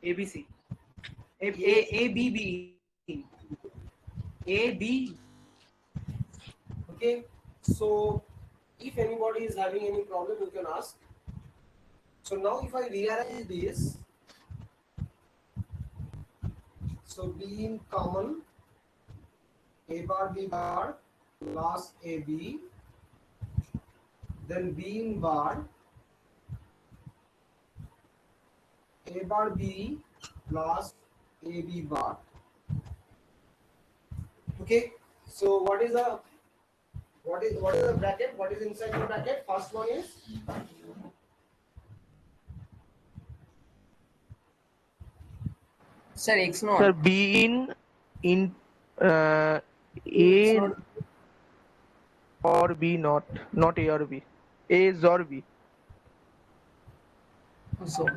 ABC. A B. Okay, so if anybody is having any problem, you can ask. So now if I rearrange this, so B in common, A bar B bar plus AB, then B in bar, A bar B plus AB bar. Okay, so what is the bracket? What is inside the bracket? First one is Sir, X Sir, naught. B in X A naught. or B, not A or B. A is or B. So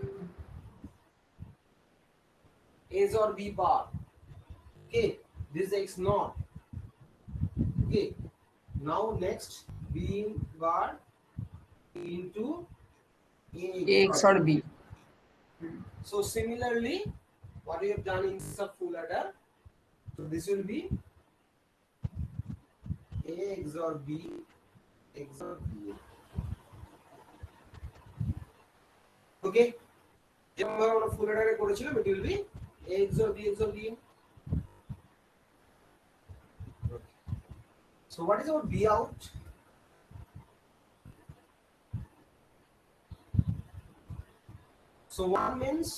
A or B bar. Okay, this X naught. Okay, now next B in bar into A X XOR or B. B. So similarly, what we have done in sub full adder, so this will be A XOR B XOR B. Okay, যেমন আমরা ফুল অ্যাডারে করেছিলাম, it will be A XOR B XOR B. So what is our B out? So 1 means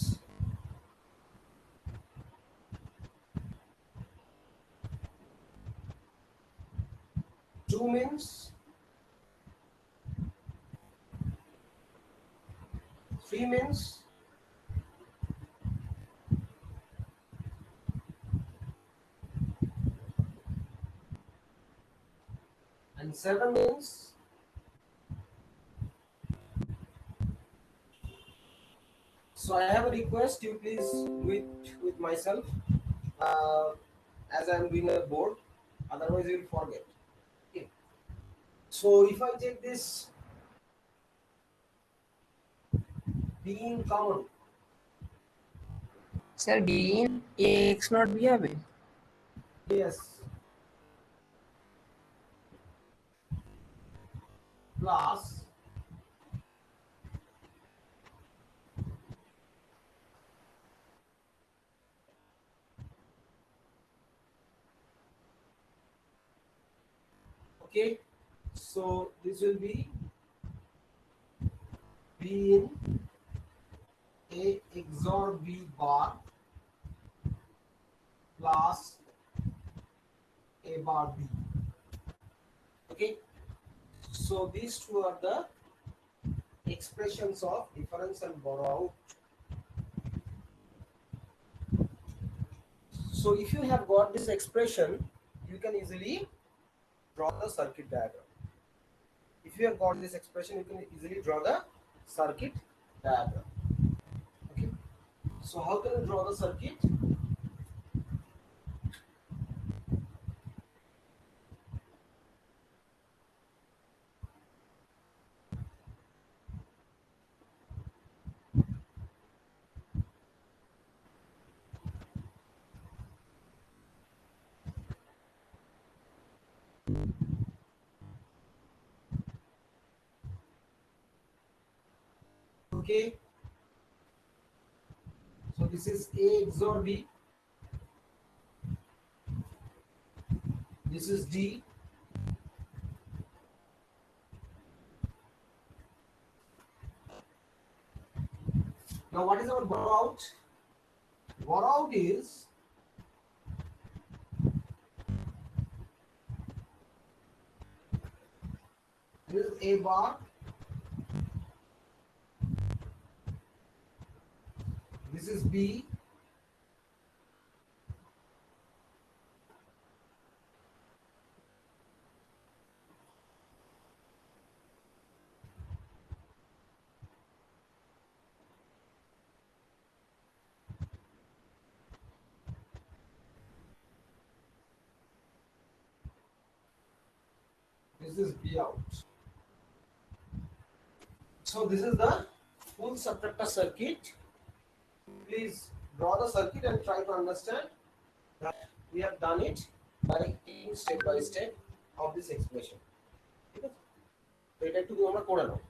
2 means 3 means and 7 means. So I have a request, you please with myself, uh, as I am doing a board, otherwise you will forget. Okay. So if I take this B in common, Sir, B in A X naught B হবে. yes, plus okay, so this will be B in A XOR B bar plus A bar B. Okay, so these two are the expressions of difference and borrow out. So if you have got this expression, you can easily draw the circuit diagram. If you have got this expression, you can easily draw the circuit diagram. Okay, so how can you draw the circuit? Okay, so this is A XOR B, this is D, now what is our borrow out? Borrow out is this is A bar, this is B, this is B out. So this is the full subtractor circuit. Please draw the circuit and try to understand that we have done it by taking step by step of this expression. ঠিক আছে, তো এটা একটু আমরা করে নাও।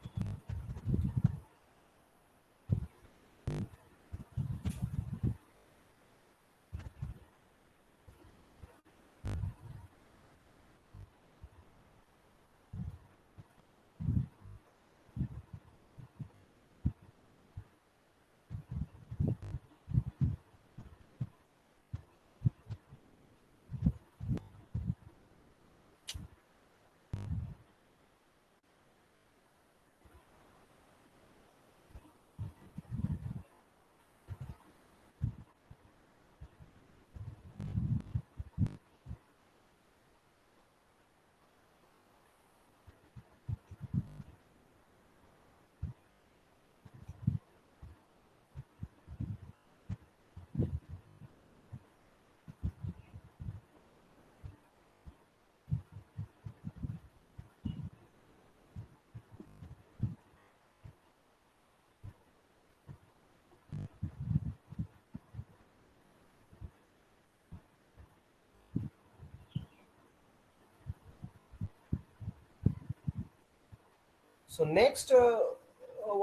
So next,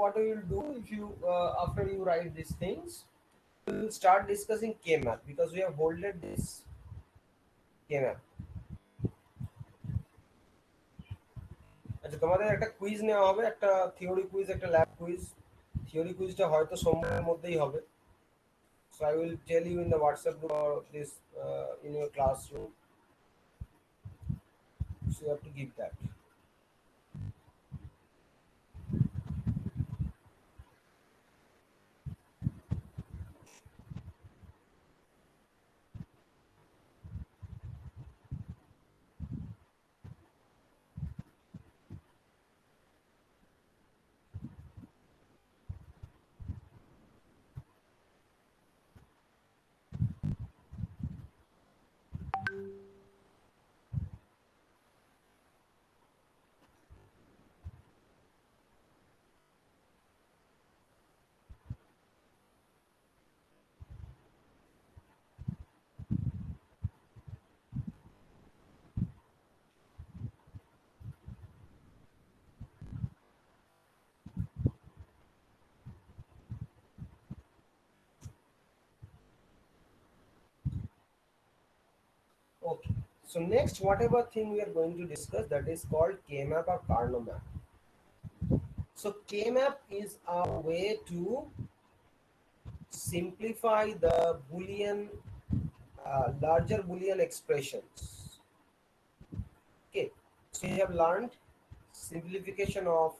what we will do, if you after you write these things, we will start discussing K-map because we have holded this K-map. আচ্ছা, তোমাদের একটা কুইজ নেওয়া হবে, একটা থিওরি কুইজ, একটা ল্যাব কুইজ। থিওরি কুইজটা হয়তো সোমবারের মধ্যেই হবে। So I will tell you in the WhatsApp group or this in your classroom. So you have to give that. Okay. So next, whatever thing we are going to discuss, that is called K-map or Carnot map. So K-map is a way to simplify the Boolean, larger Boolean expressions. Okay. So we have learned simplification of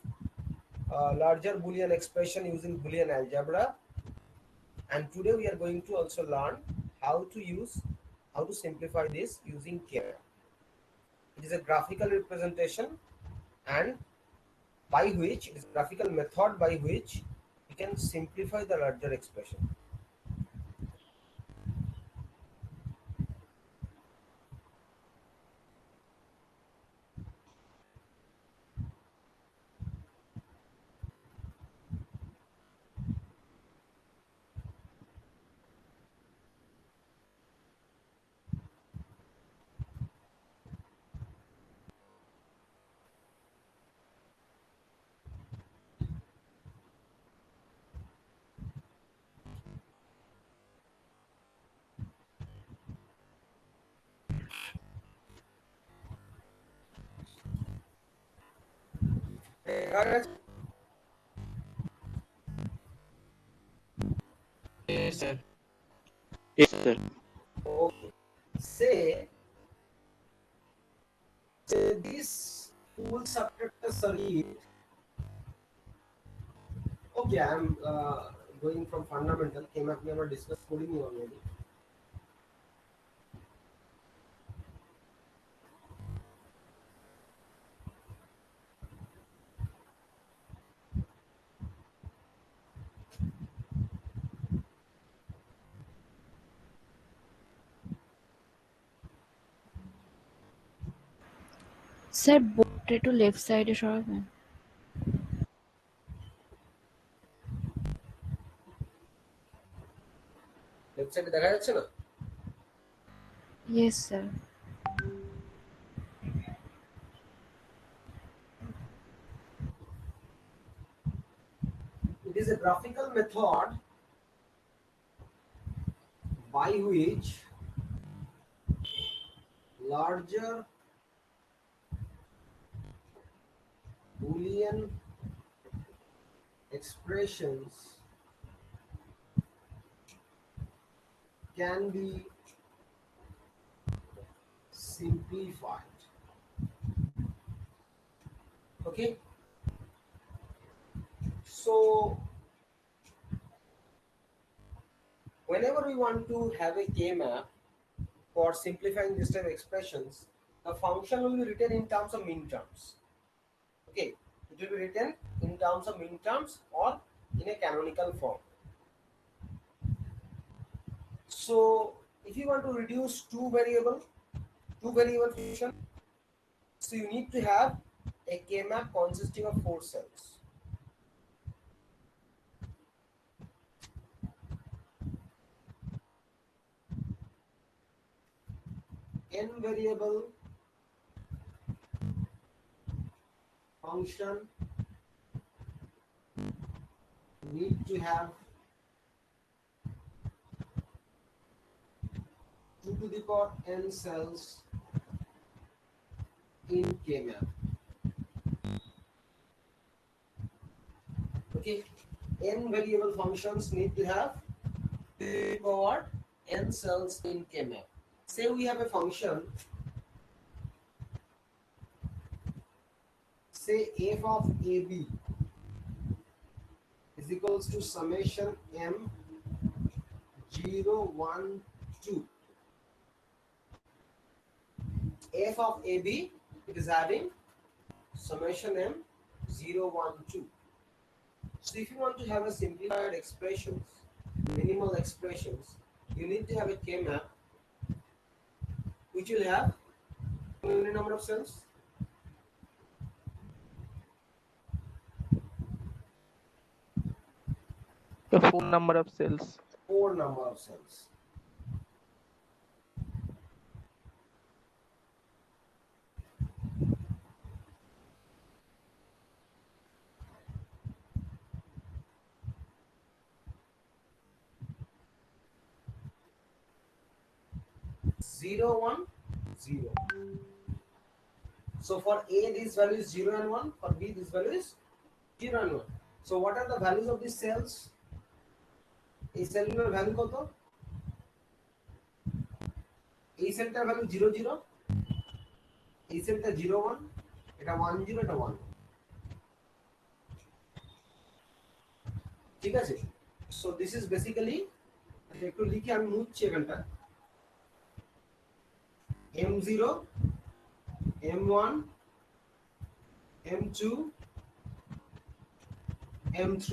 larger Boolean expression using Boolean algebra, and today we are going to also learn how to simplify this using K-map. It is a graphical representation, and by which it is a graphical method by which we can simplify the larger expression. Yes, sir. Yes, sir. Okay. Say this full subtractor circuit. Okay, I am going from fundamental. K-map we have discussed coding already. Sir বোর্ডটা একটু left সাইডে সরাবেন। Left সাইডে দেখা যাচ্ছে না? Yes, sir. It is a graphical method by which larger Boolean expressions can be simplified. Okay, so whenever we want to have a k-map for simplifying this type of expressions, the function will be written in terms of min terms. Okay, it will be written in terms of min terms or in a canonical form. So if you want to reduce two variable function, so you need to have a k-map consisting of 4 cells. N variable function need to have 2 to the power n cells in k-map. Okay, n variable functions need to have 2 to the power n cells in k-map. Say we have a function, say f of ab is equals to summation m 0 1 2. F of ab, it is having summation m 0 1 2. So if you want to have a simplified expressions, minimal expressions, you need to have a k-map which will have how many number of cells? The full number of cells. 4 number of cells. Zero, 1, 0. So for A this value is 0 and 1, for B this value is 0 and 1. So what are the values of these cells? এই সেলগুলোর value কত? এই সেলটার value 0 0, এই সেলটা 0 1, এটা 1 0, এটা 1। ঠিক আছে? So this is basically, একটু লিখে আমি মুছছি এখানটা, M0, M1, M2, M3.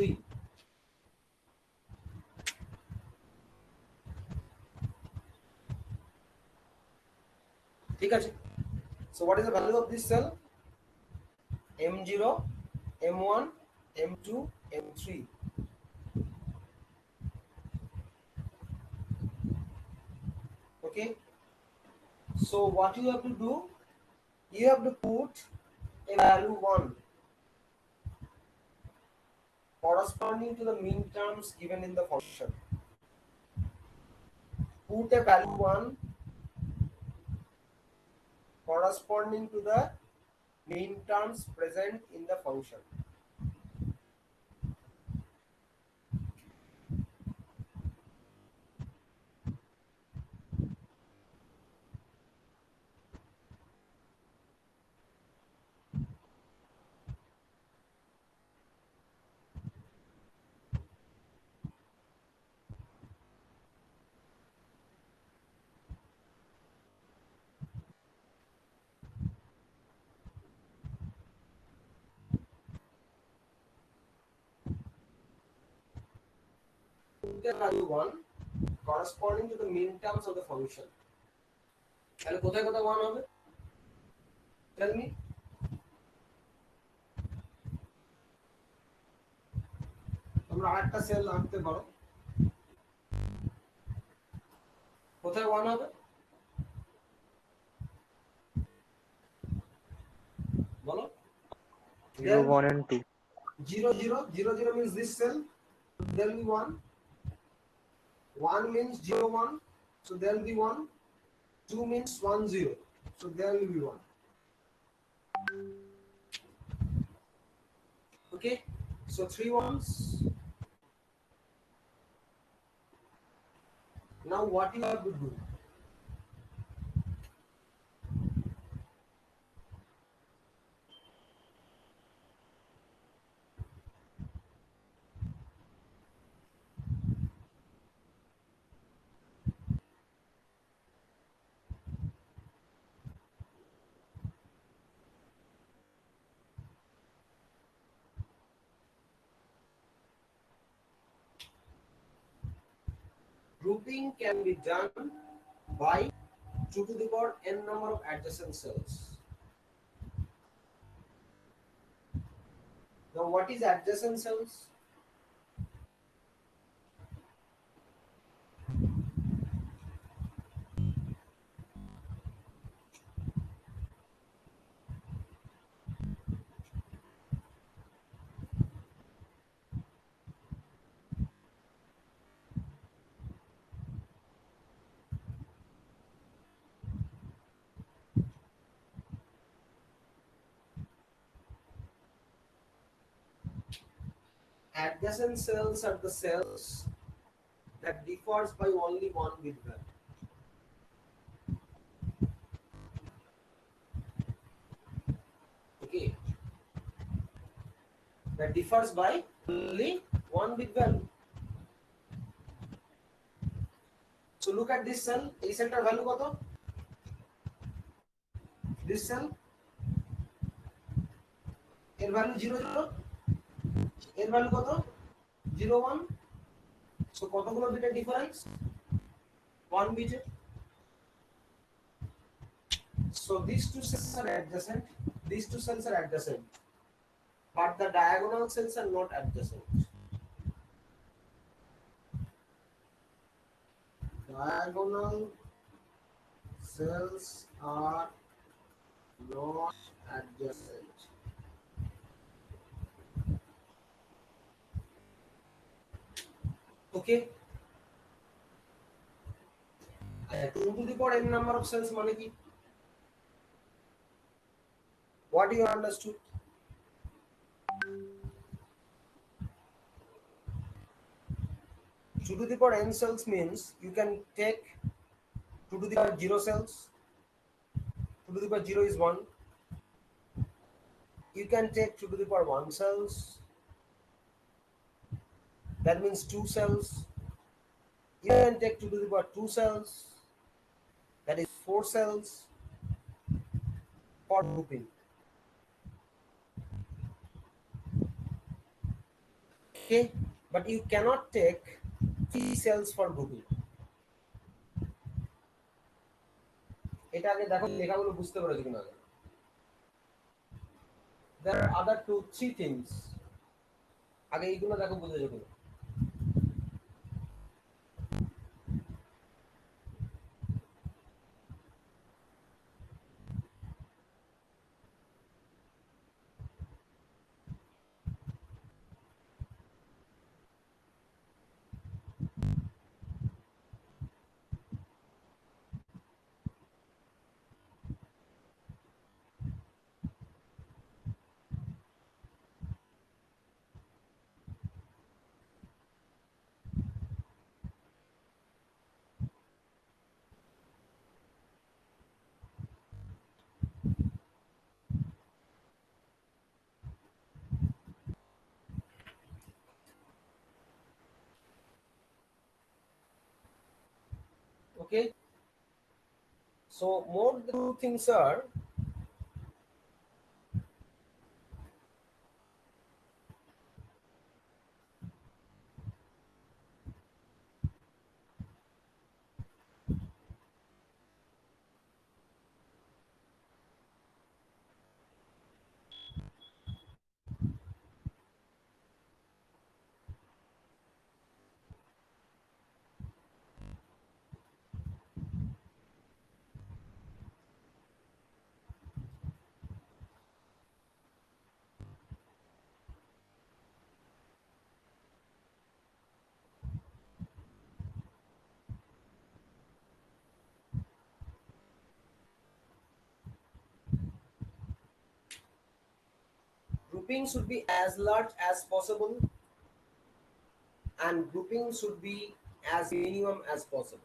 ঠিক আছে? So what is the value of this cell? M0, M1, M2, M3. Okay, so what you have to do, you have to put a value 1 corresponding to the min terms given in the function. Put a value 1 corresponding to the min terms present in the function. Put a value 1 corresponding to the min terms of the function. তাহলে কোথায় কোথায় 1 হবে? Tell me. তোমরা আরেকটা sell আনতে পারো, কোথায় 1 হবে? বলো। 0, 1 and 2. 0 0 0 0 means this cell, there will be 1. 1 means 0 1, so there will be 1. 2 means 1 0, so there will be 1. Okay, so 3 ones. Now what you have to do? Grouping can be done by 2 to the power n number of adjacent cells. Now what is adjacent cells? Adjacent cells are the cells that differs by only one bit value. Okay, that differs by only one bit value. So look at this cell. A center value কত? This cell, এর value 0 0, এর value কত? 0 1. So কতগুলো বিটের difference? 1 bit. So these two cells are adjacent. These two cells are adjacent, but the diagonal cells are not adjacent. Diagonal cells are not adjacent. Okay. 2 to the power n number of cells মানে কি? What you understood? Two to the power n cells means you can take 2 to the power 0 cells. 2 to the power 0 is 1. You can take 2 to the power 1 cells. That means 2 cells. You can take 2 to the power 2 cells. That is 4 cells for grouping. Okay, but you cannot take 3 cells for grouping. এটা আগে দেখো লেখাগুলো বুঝতে পেরেছো কিনা। There are other 3 things. আগে এইগুলো দেখো বুঝেছো কিনা। Okay, so more the 2 things are grouping should be as large as possible, and grouping should be as minimum as possible.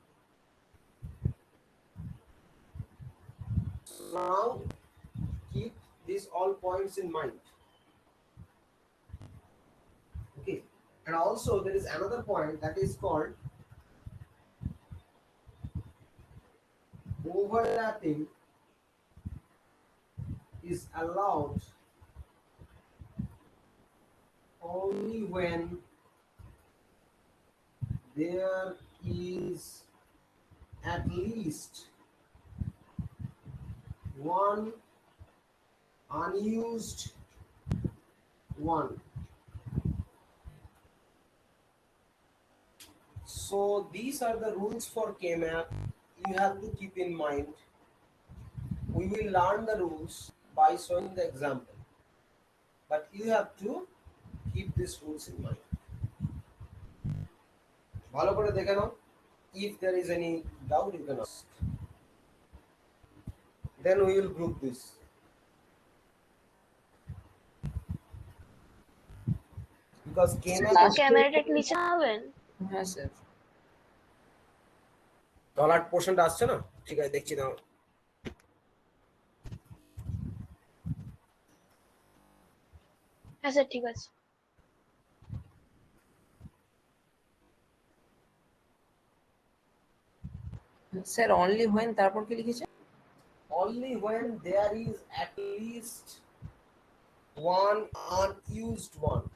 So now keep these all points in mind. Okay, and also there is another point that is called overlapping is allowed only when there is at least one unused one. So these are the rules for KMAP. You have to keep in mind. We will learn the rules by showing the example, but you have to keep these rules in mind. ভালো করে দেখে নাও. If there is any doubt, you can ask. Then we will group this. Because KMAP ক্যামেরাটা একটু নিচে নামাবেন? হ্যাঁ sir. Dollar পোর্শনটা আসছে না? ঠিক আছে, দেখছি নাও। হ্যাঁ স্যার, ঠিক আছে। স্যার অনলি হোয়েন তারপর কি লিখেছে? Only when there is at least one unused one.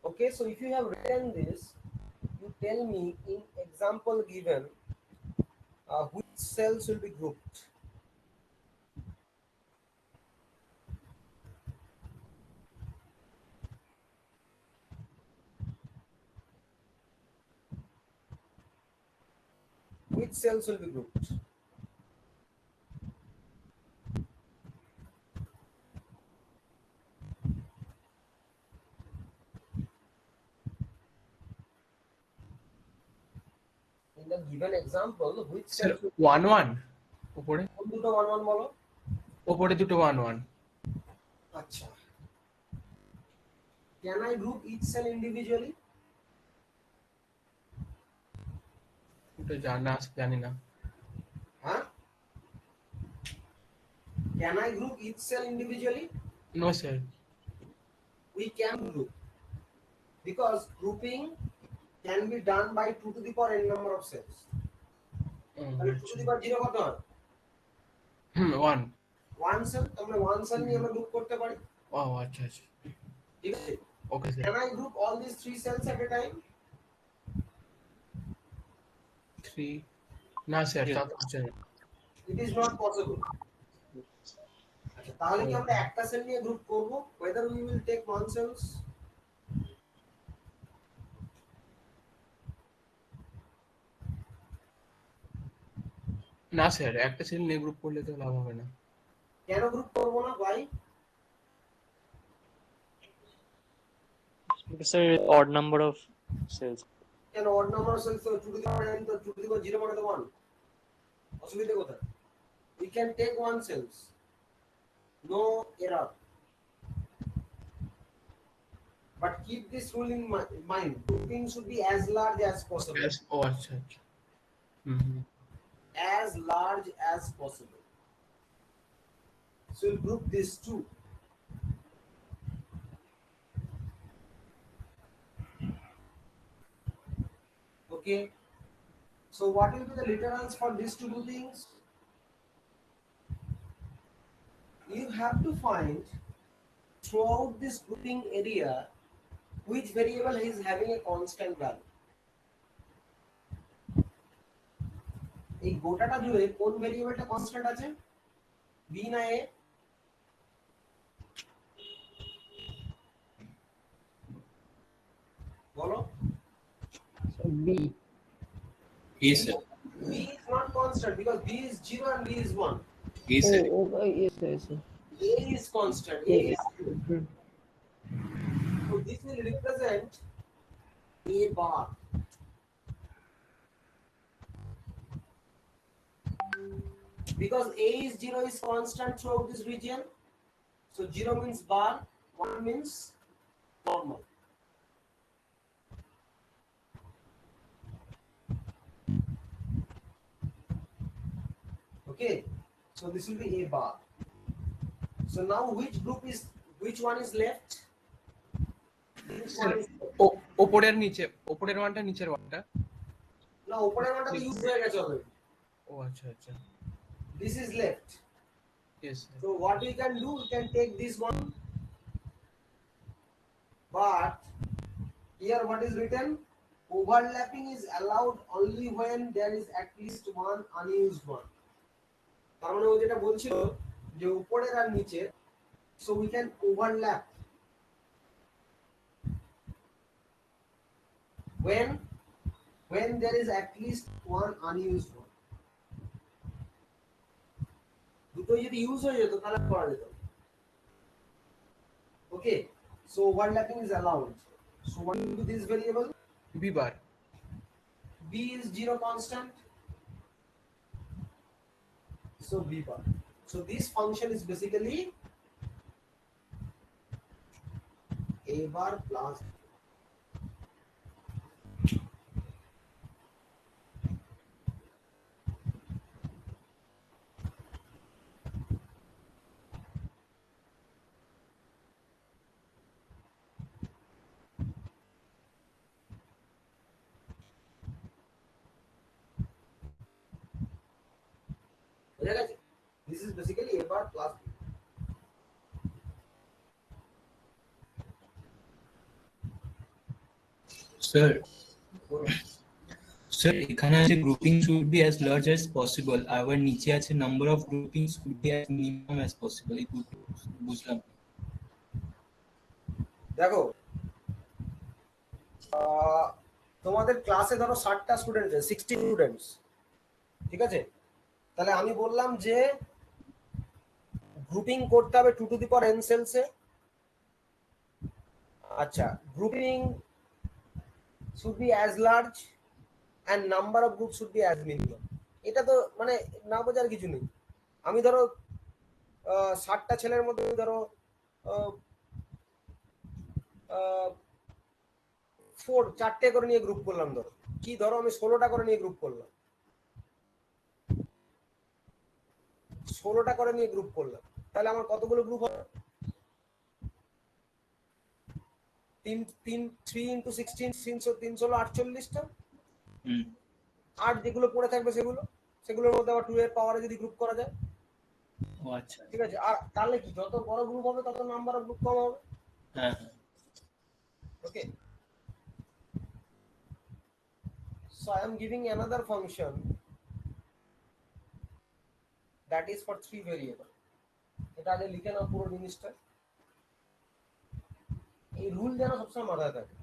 Okay, so if you have written this, you tell me in example given which cells will be grouped. Which cells will be grouped? In the given example, which sir cells will 1 1 উপরে কোন দুটো 1 1 বলো? উপরে দুটো 1 1 আচ্ছা, can I group each cell individually? ওটা জানি না Huh? Can I group each cell individually? No sir We can group, because grouping can be done by 2 to the power n number of cells. তাহলে 2 to the power 0 কত হয়? 1 1 cell, আমরা 1 cell নিয়ে আমরা group করতে পারি। ও আচ্ছা আচ্ছা ঠিক আছে? Okay sir Can I group all these 3 cells at a time? 3 না স্যার তা তো হচ্ছে না It is not possible. আচ্ছা, তাহলে কি আমরা একটা সেল নিয়ে গ্রুপ করব? Whether we will take 1 cells? না স্যার একটা সেল নিয়ে গ্রুপ করলে তো লাভ হবে না কেন গ্রুপ করব না? Why? It's a odd number of cells. কেন odd number of cells? 2 to the power n, তো 2 to the power 0 মানে তো 1. অসুবিধা কোথায়? We can take 1 cells. No error. But keep this rule in mind. Grouping should be as large as possible. ও আচ্ছা আচ্ছা As large as possible. So we'll group these two. Okay. So what will be the literals for these two groupings? You have to find throughout this grouping area which variable is having a constant value. এই গোটাটা জুড়ে কোন ভেরিয়েবলটা constant আছে? B না এ? বলো। B. Yes, sir. B is not constant because B is 0 and B is 1. Yes, sir. Yes, yes. A is constant. A is 0. So this will represent A bar. Because A is 0 is constant throughout this region. So 0 means bar, 1 means normal. Okay, so this will be A bar. So now which one is left? This one is ওপরের ওয়ানটা নিচের ওয়ানটা। না উপরের ওয়ানটা তো use হয়ে গেছে already. ও আচ্ছা আচ্ছা। This is left. Yes, sir. So what we can do, we can take this one. But here what is written? Overlapping is allowed only when there is at least one unused one. তার মানে ও যেটা বলছিল যে উপরের আর নিচে, so we can overlap when there is at least one unused one. দুটোই যদি use হয়ে যেত তাহলে করা যেত। Okay, so overlapping is allowed. So what will be this variable? B bar. B is 0 constant. So B bar. So this function is basically A bar plus this is basically A bar plus B. Sir, এখানে আছে grouping should be as large as possible. আবার নিচে আছে number of groupings should be as minimum as possible. এই দুটো বুঝলাম। দেখো তোমাদের ক্লাসে ধরো 60টা স্টুডেন্ট আছে, 60 স্টুডেন্টস, ঠিক আছে? তাহলে আমি বললাম যে গ্রুপিং করতে হবে 2 to the power n সেলসে। আচ্ছা, grouping should be as large and number of groups should be as minimum. এটা তো মানে না বোঝার কিছু নেই। আমি ধরো 60টা ছেলের মধ্যে ধরো 4 করে নিয়ে গ্রুপ করলাম, ধরো কি ধরো আমি 16টা করে নিয়ে গ্রুপ করলাম, 16টা করে নিয়ে গ্রুপ করলাম, তাহলে আমার কতগুলো গ্রুপ হবে? 3 into 16 348টা। আর যেগুলো পড়ে থাকবে সেগুলোর মধ্যে আবার 2 এর পাওয়ারে যদি গ্রুপ করা যায়। ও আচ্ছা, ঠিক আছে। আর তাহলে কি যত বড় গ্রুপ হবে তত নাম্বার অফ গ্রুপ কম হবে। হ্যাঁ। Okay, so I am giving another function that is for 3 variable. এটা আগে লিখে নাও পুরো জিনিসটা। এই রুল যেন সবসময় মাথায় থাকে।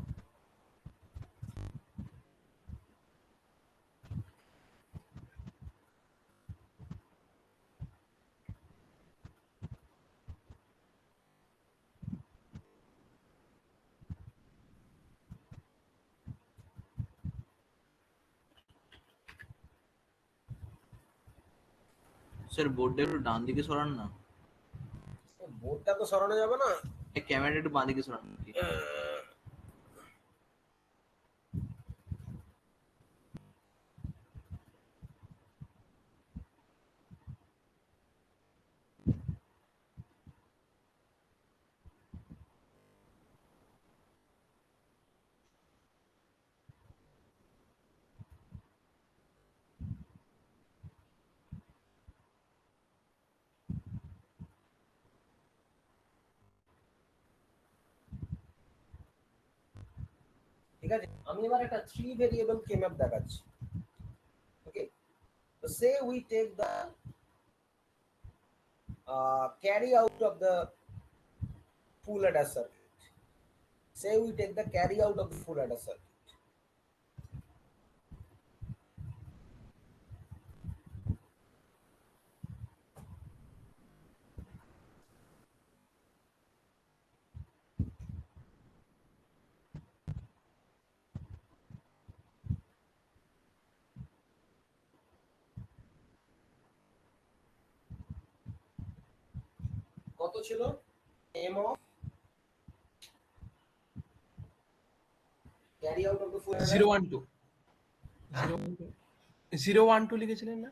স্যার বোর্ডটা একটু ডান দিকে সরান না। বোর্ডটা তো সরানো যাবে না, ক্যামেরাটা একটু বাঁ দিকে সরান। ঠিক আছে, আমি এবার একটা 3 ভেরিয়েবল কে ম্যাপ দেখাচ্ছি। ওকে, তো সে we take the carry out of the full adder circuit. Say we take the carry out of the full adder circuit. কত ছিল m of carry out of the full adder? 012 012 লিখেছিলেন না?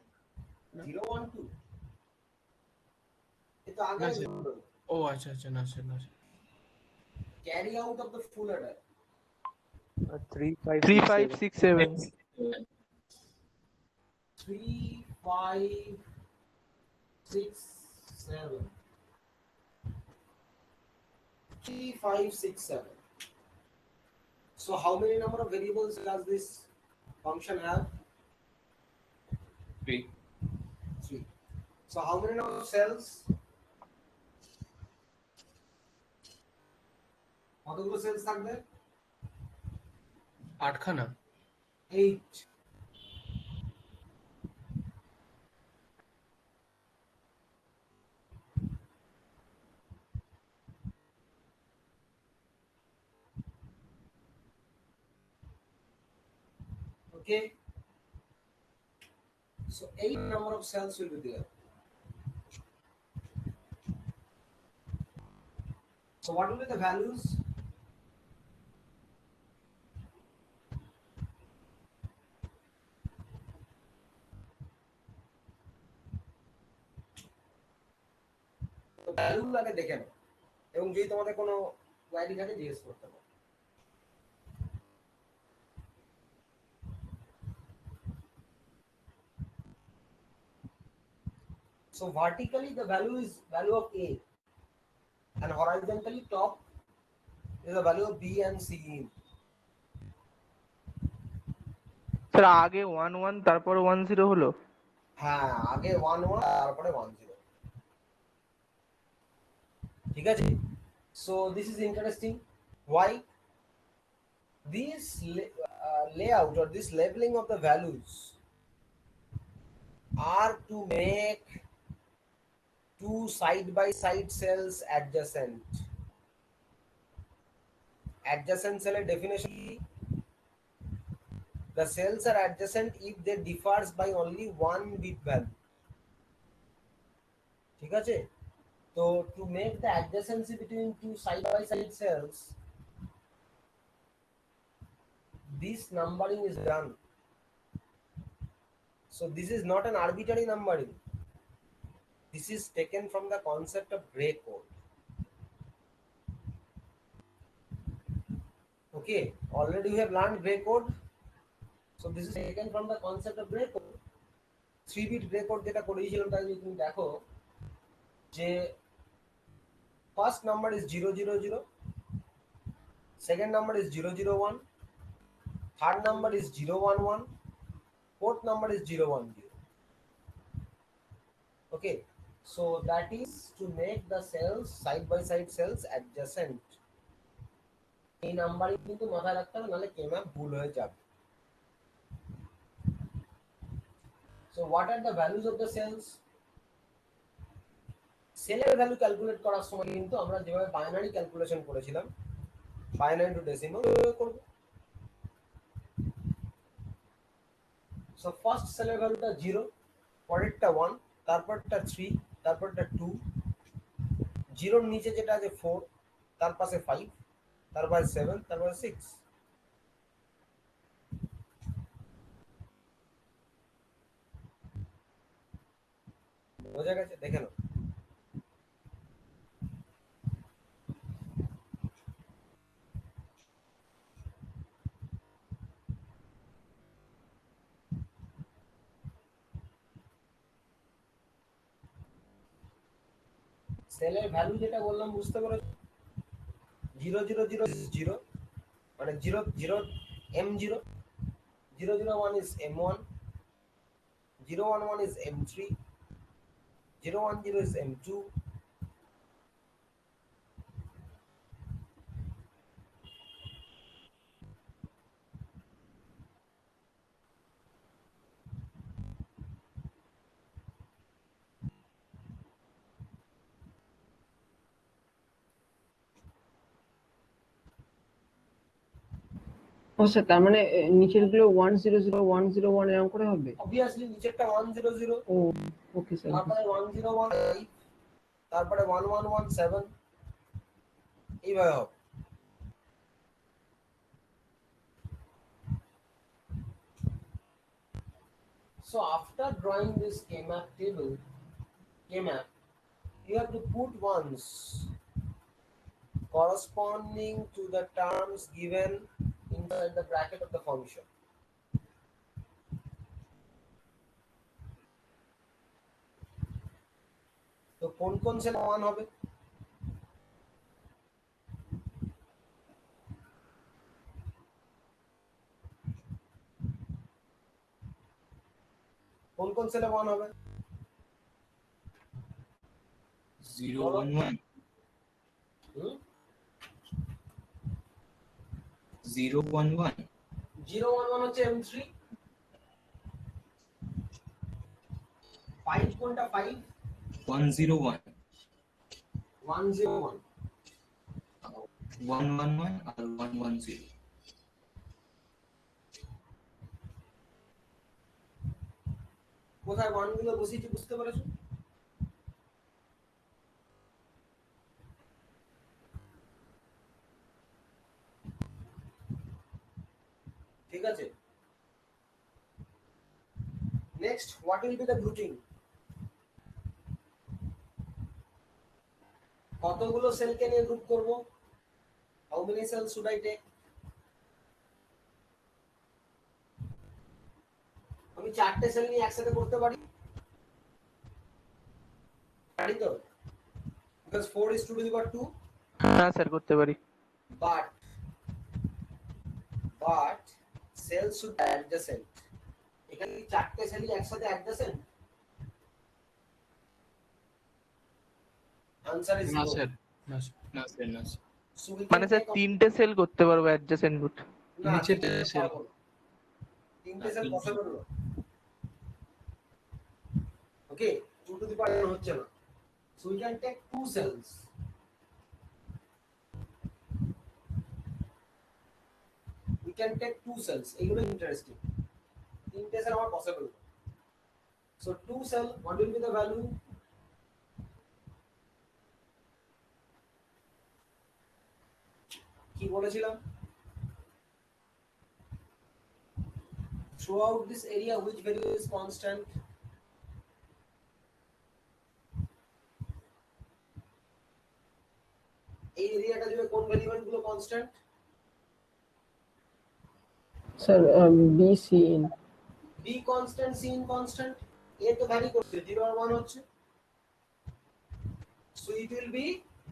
012 এটা আগে না স্যার, ও আচ্ছা আচ্ছা, না স্যার না sir, carry out of the full adder 3 5 6 7 3 5 6 7 3 5 6 7. So how many number of variables does this function have? 3. 3. So how many number of cells? কতগুলো সেলস থাকবে? 8 খানা। 8. Okay. So 8 number of cells will be there. So what will be the values? তো value আগে দেখে নাও, এবং যদি তোমাদের কোনো কোয়ারি থাকে জিজ্ঞেস করতে পারো। So vertically the value is value of A, and horizontally top is the value of B and C in. Sir আগে 1 1 তারপর 1 0 হলো। হ্যাঁ, আগে 1 1 তারপরে 1 0। ঠিক আছে, so this is interesting. Why? This layout or this labeling of the values are to make two side by side cells adjacent. Adjacent cell definition: the cells are adjacent if they differs by only one bit value. ঠিক আছে, তো to make the adjacency between two side by side cells, this numbering is done. So this is not an arbitrary numbering. This is taken from the concept of gray code. Okay, already we have learned gray code. So this is taken from the concept of gray code. 3-bit gray code যেটা করেছিলাম তাই যদি তুমি দেখো যে first number is 000, second number is 001, third number is 011, fourth number is 010. Okay, so that is to make the cells side by side cells adjacent. এই numbering কিন্তু মাথায় রাখতে হবে, নাহলে কেমা ভুল হয়ে যাবে। So what are the values of the cells? সেলের ভ্যালু ক্যালকুলেট করার সময় কিন্তু আমরা যেভাবে বাইনারি ক্যালকুলেশন করেছিলাম, বাইনারি টু ডেসিমাল করব। সো ফার্স্ট সেলের ভ্যালুটা 0, পরেরটা 1, তারপরটা 3, তারপরটা 2, 0 এর নিচে যেটা আছে 4, তার পাশে 5, তারপরে 7, তারপরে 6। বোঝা গেছে? দেখে নাও। সেলের ভ্যালু যেটা বললাম বুঝতে পারছো? 000 is 0, মানে 0 0 M0, 001 is M1, 011 is M3, 010 is M2. ও স্যার তার মানে নিচের গুলো 100 101 এরকম করে হবে? অবভিয়াসলি নিচেরটা 100, ও ওকে স্যার। তারপরে 101, তারপরে 1117 এইভাবে হবে। So after drawing this K-map table, K-map, you have to put ones corresponding to the terms given inside the bracket of the function. তো কোন সেল 1 হবে? কোন সেলে 1 হবে? 011 হুম? 011 011 হচ্ছে M3, 5 কোনটা 5? 101 101 111 আর 110 কোথায় 1 গুলো বসিয়েছি বুঝতে পেরেছো? ঠিক আছে, next what will be the grouping? কতগুলো সেলকে নিয়ে গ্রুপ করব? How many cells should I take? আমি চারটে সেল নিয়ে একসাথে করতে পারি তো, because 4 is 2 to the power 2, হ্যাঁ স্যার করতে পারি। but cells should be adjacent. এখানে কি চারটে সেলই একসাথে adjacent? Answer is না no. স্যার, না স্যার। না স্যার না স্যার So we মানে can স্যার take তিনটে সেল করতে পারবো অ্যাডজেসেন্ট রুট। না, নিচের তিনটে cell। পারবো না। তিনটে সেল পসিবল না। ওকে, 2 to the power হচ্ছে না। So we can take two cells. We can take two cells. এগুলো ইন্টারেস্টিং। তিনটে সেল আমার possible. So two cell, what will be the value? কি বলেছিলাম? Throughout this area, which value is constant? এই এরিয়াটা জুড়ে কোন ভ্যারিয়েবল গুলো constant? Sir B C in. B constant, C in constant. A তো ভ্যারি করছে, 0 আর 1 হচ্ছে। So it will be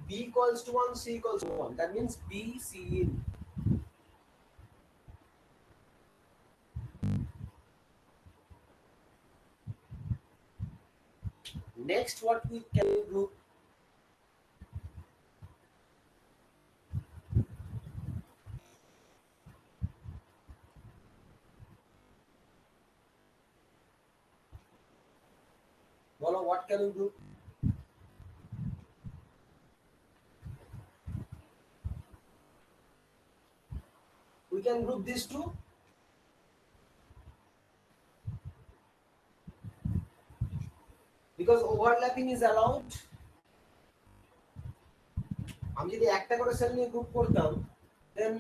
b equals to 1, c equals to 1. That means b, c in. Next, what we can do? Bolo, what can we do? We can group these two. Because overlapping is allowed. আমি যদি একটা করে sell নিয়ে group করতাম, then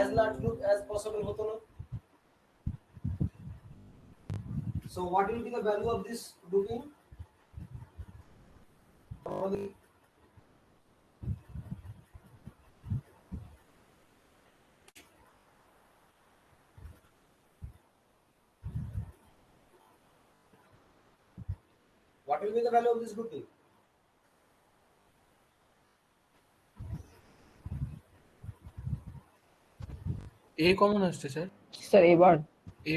as large group as possible হতো না। So what will be the value of this grouping? What will be the value of this grouping? A common আসছে sir sir এবার এ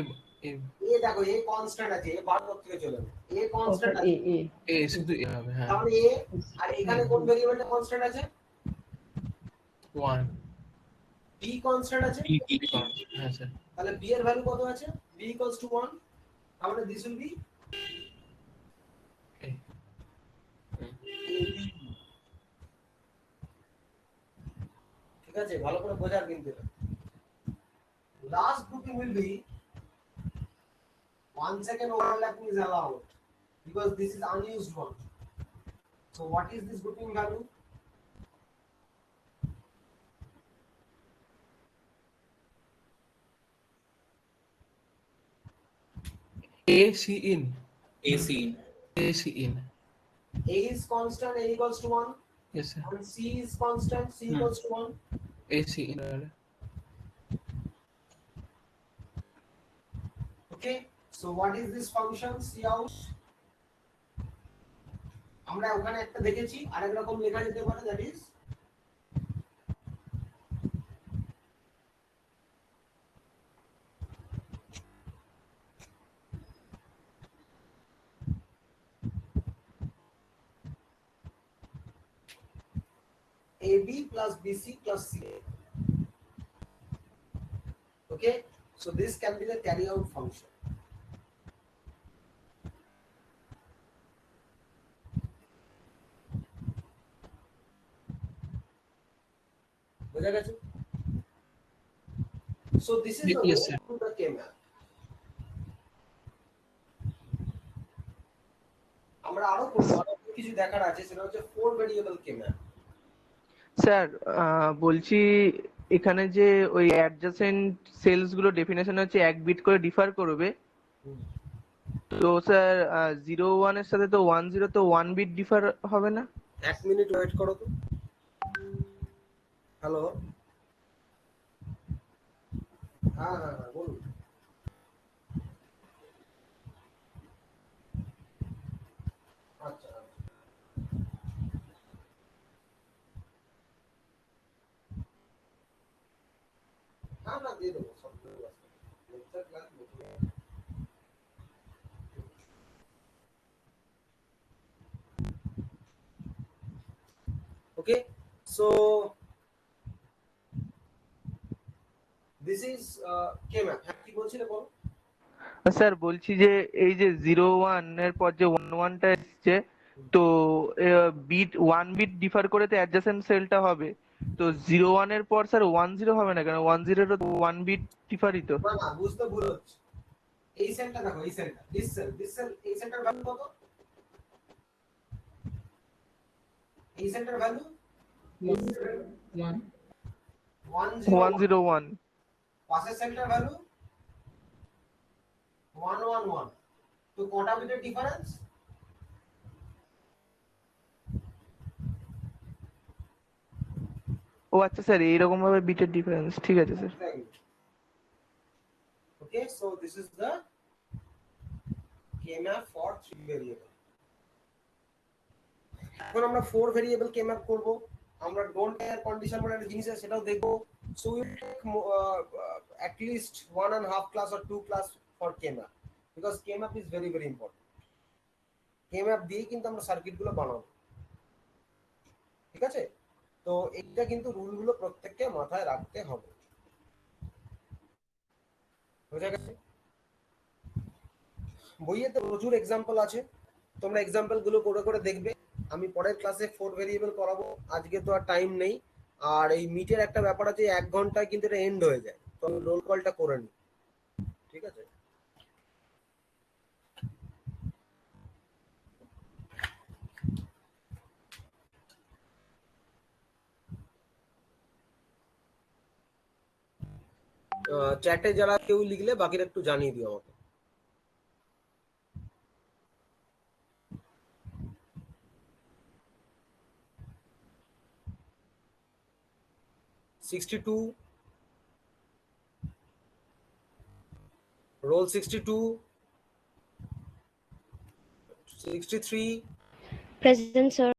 এ এ দেখো এ কনস্ট্যান্ট আছে, এ বার থেকে চলে যাবে, এ ও স্যার কনস্ট্যান্ট এ আছে, এ এ শুধু এ হবে হ্যাঁ তাহলে এ, আর এখানে কোন ভেরিয়েবলটা কনস্ট্যান্ট আছে? 1 বি কনস্ট্যান্ট আছে, হ্যাঁ স্যার তাহলে বি এর ভ্যালু কত আছে? বি ইকুয়ালস টু 1, তাহলে দিস উইল বি এ ঠিক আছে, ভালো করে বোঝার কিন্তু এটা। Last grouping will be 1 second overlapping is allowed because this is unused one. So what is this grouping value? A C in AC. A C in A is constant, A equals to 1, yes sir and C is constant, C equals to 1. A C in Okay, so what is this function C out? আমরা ওখানে একটা দেখেছি, আরেক রকম লেখা যেতে পারে, that is AB plus BC plus CA. Okay, so this can be the carry out function. বোঝা গেছে? So this is the Yes, way sir. to the K-map. আমরা আরো করবো, আরো কিছু দেখার আছে, সেটা হচ্ছে 4 ভেরিয়েবল K-map. স্যার বলছি এখানে যে ওই অ্যাডজাসেন্ট সেলস গুলো ডেফিনেশন হচ্ছে 1 বিট করে ডিফার করবে, তো স্যার 0 1 এর সাথে তো 1 0 তো 1 বিট ডিফার হবে না? এক মিনিট ওয়েট করো তো। হ্যালো, হ্যাঁ হ্যাঁ হ্যাঁ বলুন। আচ্ছা, হ্যাঁ না দিয়ে দেবো, সব কিছু আছে। লেকচার ক্লাস বসে okay, so this is K-map. হ্যাঁ কি বলছিলে বলো? স্যার বলছি যে এই যে 0 1 এর পর যে 1 1 টা এসছে, তো বিট 1 বিট ডিফার করে তো অ্যাডজাসেন্ট সেলটা হবে, তো 0 1 এর পর স্যার 1 0 হবে না কেন? 1 0 এর তো 1 বিট ডিফারই তো। না না, বুঝতে ভুল হচ্ছে। এই সেলটা দেখো, এই সেলটা, দিস সেল, এই সেলটার ভ্যালু কত? এই সেলটার ভ্যালু 101। পাশের সেলটার ভ্যালু 111, তো কটা বিটের ডিফারেন্স? ও আচ্ছা স্যার, এইরকম ভাবে বিটের ডিফারেন্স, ঠিক আছে sir. Okay, so this is the K-map for 3 variable. এখন আমরা 4 ভেরিয়েবল K-map করব। আমরা ডোন্ট কেয়ার কন্ডিশন বলে একটা জিনিস আছে, সেটাও দেখব। So we will take at least 1.5 class or 2 class for K-map because K-map is very very important. K-map দিয়ে কিন্তু আমরা সার্কিট গুলো বানাবো, ঠিক আছে? তো এইটা কিন্তু রুল গুলো প্রত্যেককে মাথায় রাখতে হবে, বুঝা গেছে? বইয়েতে প্রচুর এক্সাম্পল আছে, তোমরা এক্সাম্পল গুলো করে করে দেখবে। আমি পরের ক্লাসে 4 ভেরিয়েবল করাবো, আজকে তো আর টাইম নেই। আর এই মিটের একটা ব্যাপার আছে, 1 ঘন্টায় কিন্তু এটা এন্ড হয়ে যায়, তো আমি রোল কলটা করে নিই, ঠিক আছে? চ্যাটে যারা কেউ লিখলে বাকিরা একটু জানিয়ে দিও আমাকে। roll 62, 63, Present, sir.